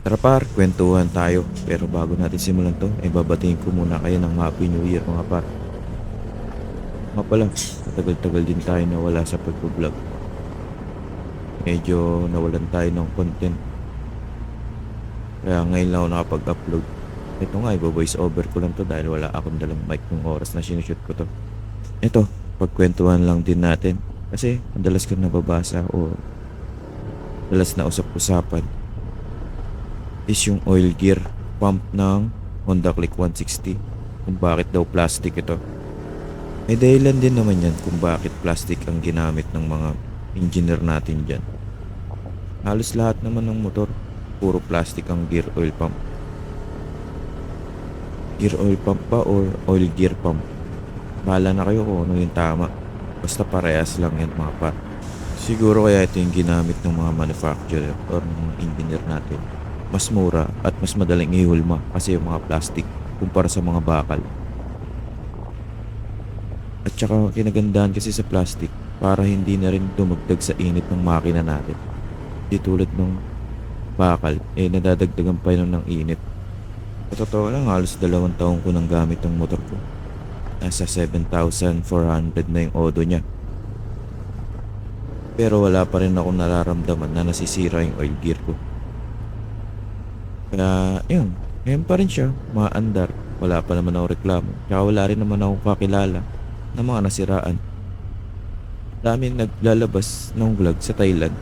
Tara par, kwentuhan tayo. Pero bago natin simulan to, ay babatiin ko muna kayo ng Happy New Year mga par. Nga pala, matagal-tagal din tayo nawala sa pagpo-vlog. Medyo nawalan tayo ng content. Kaya ngayon lang ako nakapag-upload. Ito nga, ibo-voice over ko lang to dahil wala akong dalang mic ng oras na sinushoot ko to. Ito, pagkwentuhan lang din natin. Kasi madalas ko nababasa o madalas na usap-usapan is yung oil gear pump ng Honda Click 160. Kung bakit daw plastic ito. May dahilan din naman yan kung bakit plastic ang ginamit ng mga engineer natin dyan. Halos lahat naman ng motor, puro plastic ang gear oil pump. Gear oil pump pa or oil gear pump? Bahala na kayo kung ano yung tama. Basta parehas lang yan mga par. Siguro kaya ito yung ginamit ng mga manufacturer or ng mga engineer natin. Mas mura at mas madaling ihulma kasi yung mga plastic kumpara sa mga bakal. At saka kinagandahan kasi sa plastic para hindi na rin dumagdag sa init ng makina natin. Di tulad ng bakal, nadadagdagan pa yun ng init. Sa totoo lang, halos 2 taon ko nang gamit ang motor ko. Nasa 7,400 na yung odo niya. Pero wala pa rin ako nararamdaman na nasisira yung oil gear ko. Kaya, yun. Ngayon pa rin siya, maandar. Wala pa naman ako reklamo. Kaya wala rin naman ako kakilala ng mga nasiraan. Dami naglalabas ng vlog sa Thailand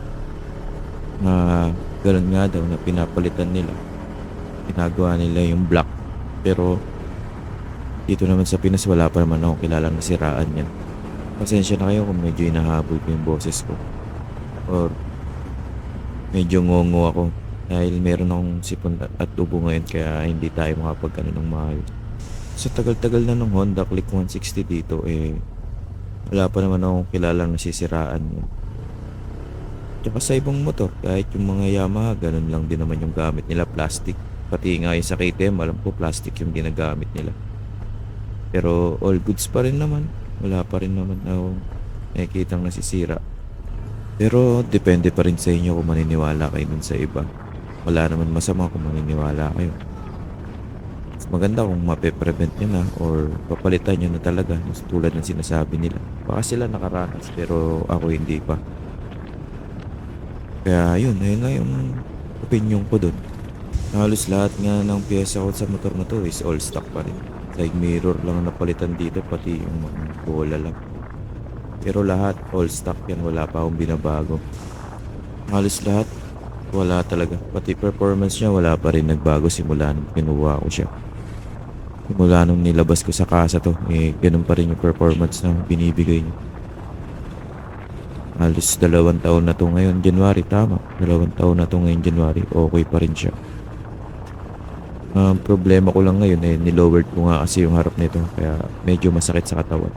na ganun nga daw na pinapalitan nila. Ginagawa nila yung black. Pero dito naman sa Pinas wala pa naman ako kilalang nasiraan yan. Pasensya na kayo kung medyo inahabol ko yung boses ko. Or medyo ngongo ako. Dahil meron akong sipon at ubo ngayon kaya hindi tayo makapagkano ng maayos. Sa tagal-tagal na ng Honda Click 160 dito wala pa naman akong kilalang nasisiraan yun. Tsaka sa ibang motor kahit yung mga Yamaha ganun lang din naman yung gamit nila, plastic. Pati nga yung sa KTM alam ko plastic yung ginagamit nila. Pero all goods pa rin naman. Wala pa rin naman akong nakikitang nasisira. Pero depende pa rin sa inyo kung maniniwala kayo dun sa iba. Wala naman masama kung maniniwala kayo. Mas maganda kung mape-prevent nyo na or papalitan nyo na talaga tulad ng sinasabi nila. Baka sila nakaranas pero ako hindi pa. Kaya ayun nga yung opinion ko dun. Halos lahat nga ng pyesa ko sa motor na to is all stock pa rin. Side mirror lang ang napalitan dito pati yung mga bola lang. Pero lahat all stock yan, wala pa akong binabago. Halos lahat wala talaga. Pati performance niya wala pa rin nagbago simula nung kinuha ko siya. Simula nung nilabas ko sa kasa to, ganun pa rin yung performance na binibigay niya. Halos 2 taon na to ngayon, January, tama. 2 taon na to ngayon, January, okay pa rin siya. Ang problema ko lang ngayon nilowered ko nga kasi yung harap nito kaya medyo masakit sa katawan.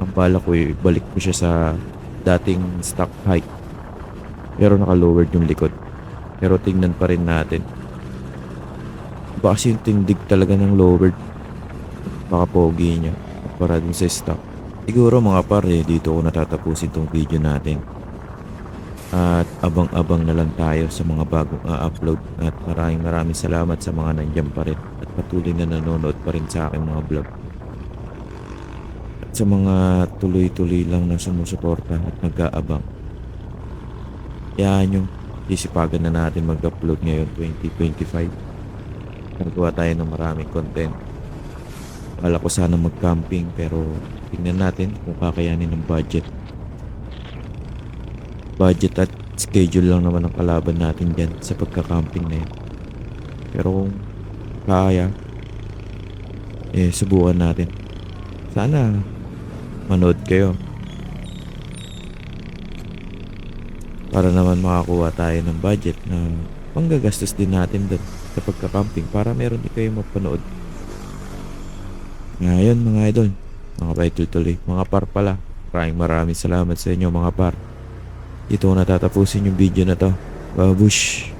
Ang bala ko balik ko siya sa dating stock height. Pero naka-lowered yung likod. Pero tingnan pa rin natin. Baka kasi yung tindig talaga ng lowered. Baka pogi niya. Para dun sa stock. Siguro mga pare, dito ko natatapusin tong video natin. At abang-abang na lang tayo sa mga bagong upload. At maraming salamat sa mga nandiyan pa rin. At patuloy na nanonood pa rin sa aking mga vlog. At sa mga tuloy-tuloy lang na sumusuporta at nag-aabang. Yan yung sisipagan na natin mag-upload ngayon 2025. Nagawa tayo ng maraming content. Wala ko sana mag-camping pero tingnan natin kung kakayanin ng budget. Budget at schedule lang naman ang kalaban natin dyan sa pagka-camping na yun. Pero kung kaya, subukan natin. Sana manood kayo. Para naman makakuha tayo ng budget na panggagastos din natin doon sa pagka-camping para meron din kayo mapanood. Ngayon mga idol, mga paituloy, mga par pala. Maraming salamat sa inyo mga par. Dito ko natatapusin yung video na to. Babush!